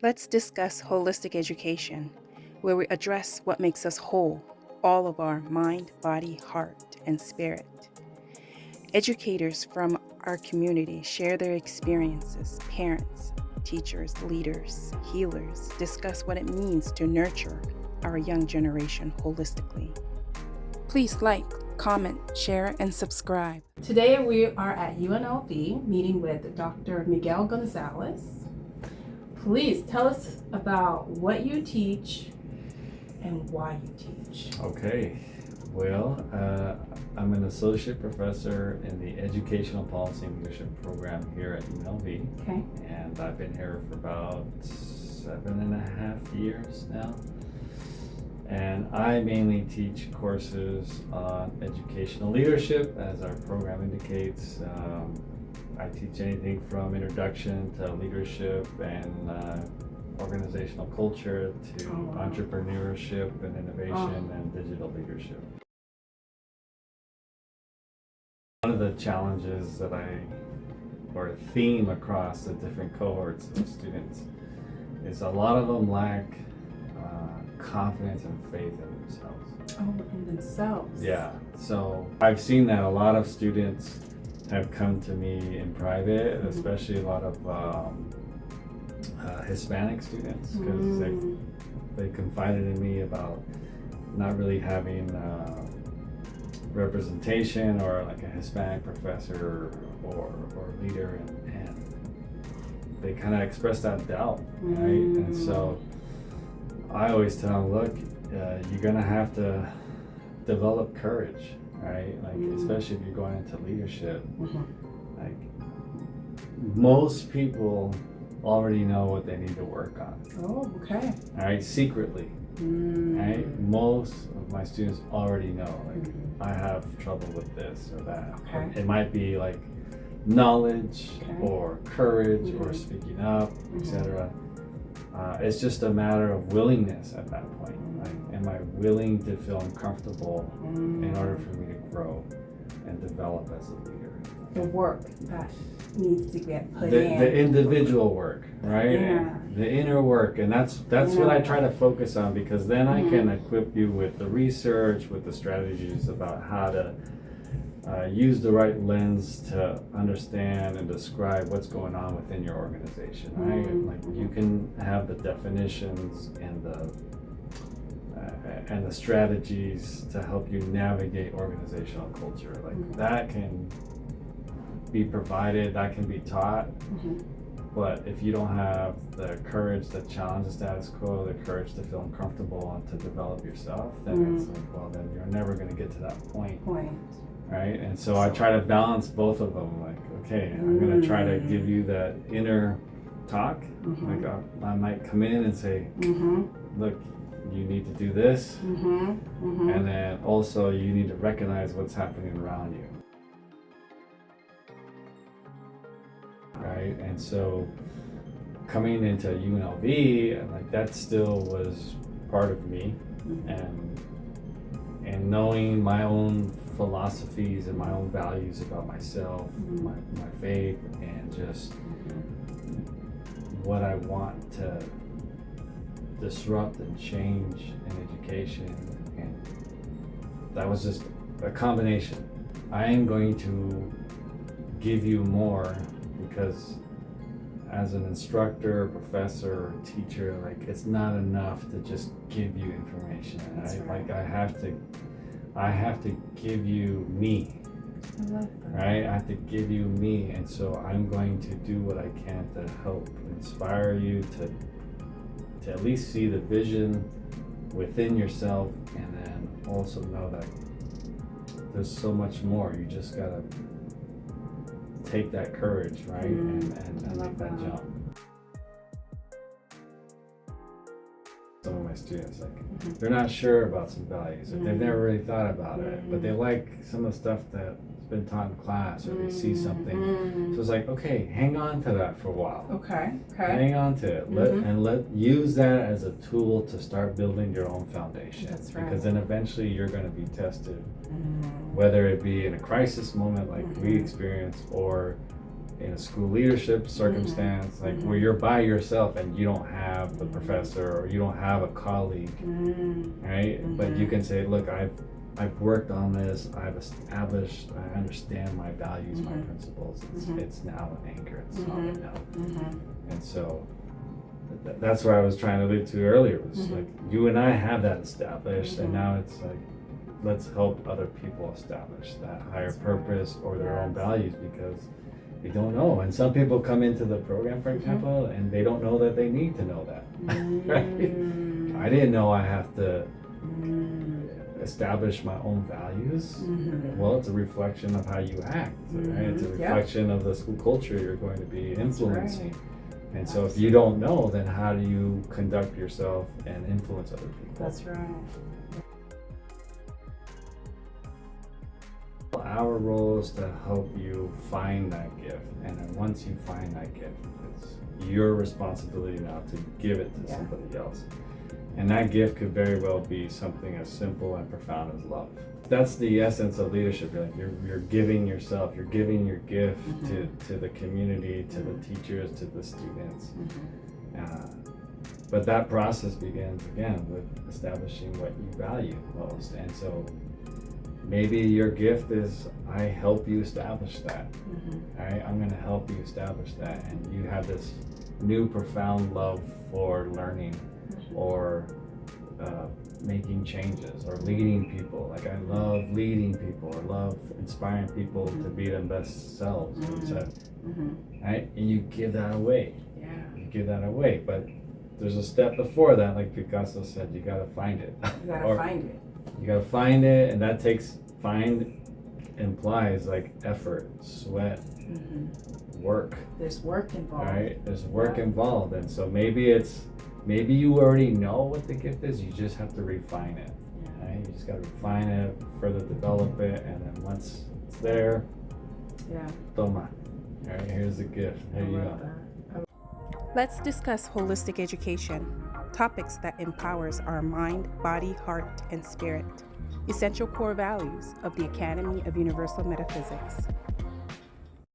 Let's discuss holistic education, where we address what makes us whole, all of our mind, body, heart, and spirit. Educators from our community share their experiences. Parents, teachers, leaders, healers discuss what it means to nurture our young generation holistically. Please like, comment, share, and subscribe. Today we are at UNLV meeting with Dr. Miguel Gonzales. Please tell us about what you teach and why you teach. Okay, well, I'm an associate professor in the Educational Policy and Leadership program here at UNLV. Okay. And I've been here for about 7.5 years now. And I mainly teach courses on educational leadership, as our program indicates. I teach anything from introduction to leadership and organizational culture to entrepreneurship and innovation and digital leadership. One of the challenges or theme across the different cohorts of students is a lot of them lack confidence and faith in themselves. In themselves. Yeah, so I've seen that a lot of students have come to me in private, especially a lot of Hispanic students, because they confided in me about not really having representation or like a Hispanic professor or leader, and they kind of expressed that doubt, right? And so I always tell them, look, you're gonna have to develop courage, right? Like, especially if you're going into leadership. Like, most people already know what they need to work on. Oh, okay. All right, secretly. Right? Most of my students already know, like, I have trouble with this or that. Okay. It might be like knowledge or courage or speaking up, etc. It's just a matter of willingness at that point. Like, am I willing to feel uncomfortable in order for me to grow and develop as a leader? The work that needs to get put The in. The individual work, right? Yeah. The inner work, and that's what I try to focus on, because then I can equip you with the research, with the strategies about how to use the right lens to understand and describe what's going on within your organization, right? Like, you can have the definitions and the strategies to help you navigate organizational culture. Like, that can be provided, that can be taught, but if you don't have the courage to challenge the status quo, the courage to feel uncomfortable and to develop yourself, then it's like, well, then you're never going to get to that point. Right? And so I try to balance both of them. Like, okay, I'm going to try to give you that inner talk. Like, I might come in and say, look, you need to do this. And then also you need to recognize what's happening around you. Right? And so coming into UNLV, like, that still was part of me. And knowing my own philosophies and my own values about myself, my faith, and just what I want to disrupt and change in education. And that was just a combination. I am going to give you more, because as an instructor, professor, teacher, like, it's not enough to just give you information. Right? Like, I have to give you me. I love that. Right? I have to give you me, and so I'm going to do what I can to help inspire you to at least see the vision within yourself, and then also know that there's so much more. You just gotta take that courage, right? And make that jump. Some of my students, like, they're not sure about some values, or they've never really thought about it, but they like some of the stuff that's been taught in class, or they see something. So it's like, okay, hang on to that for a while. Okay. Hang on to it. Use that as a tool to start building your own foundation. That's right. Because then eventually you're going to be tested, whether it be in a crisis moment like we experienced, or in a school leadership circumstance, like where you're by yourself and you don't have have the professor or you don't have a colleague, right? But you can say, look, I've worked on this, I've established, I understand my values, my principles. It's now an anchor, it's solid now. And so that's what I was trying to allude to earlier, was like you and I have that established, and now it's like, let's help other people establish that higher purpose or their own values, because they don't know. And some people come into the program, for example, and they don't know that they need to know that. Right? I didn't know I have to establish my own values. Well, it's a reflection of how you act, right? It's a reflection of the school culture you're going to be influencing. And so if you don't know, then how do you conduct yourself and influence other people? That's right. Our role is to help you find that gift, and then once you find that gift, it's your responsibility now to give it to somebody else. And that gift could very well be something as simple and profound as love. That's the essence of leadership. You're giving yourself, you're giving your gift to the community, to the teachers, to the students. But that process begins again with establishing what you value most. And so maybe your gift is, I help you establish that. Right? I'm going to help you establish that, and you have this new profound love for learning or making changes or leading people. Like, I love leading people, or love inspiring people to be their best selves. Right? And you give that away. You give that away, but there's a step before that, like Picasso said, you gotta find it. You gotta find it. You gotta find it, and that implies like effort, sweat, work. There's work involved. Right? There's work involved, and so maybe you already know what the gift is. You just have to refine it. Right? You just gotta refine it, further develop it, and then once it's there, toma. All right, here's the gift. Here you go. Let's discuss holistic education, topics that empowers our mind, body, heart, and spirit, essential core values of the Academy of Universal Metaphysics.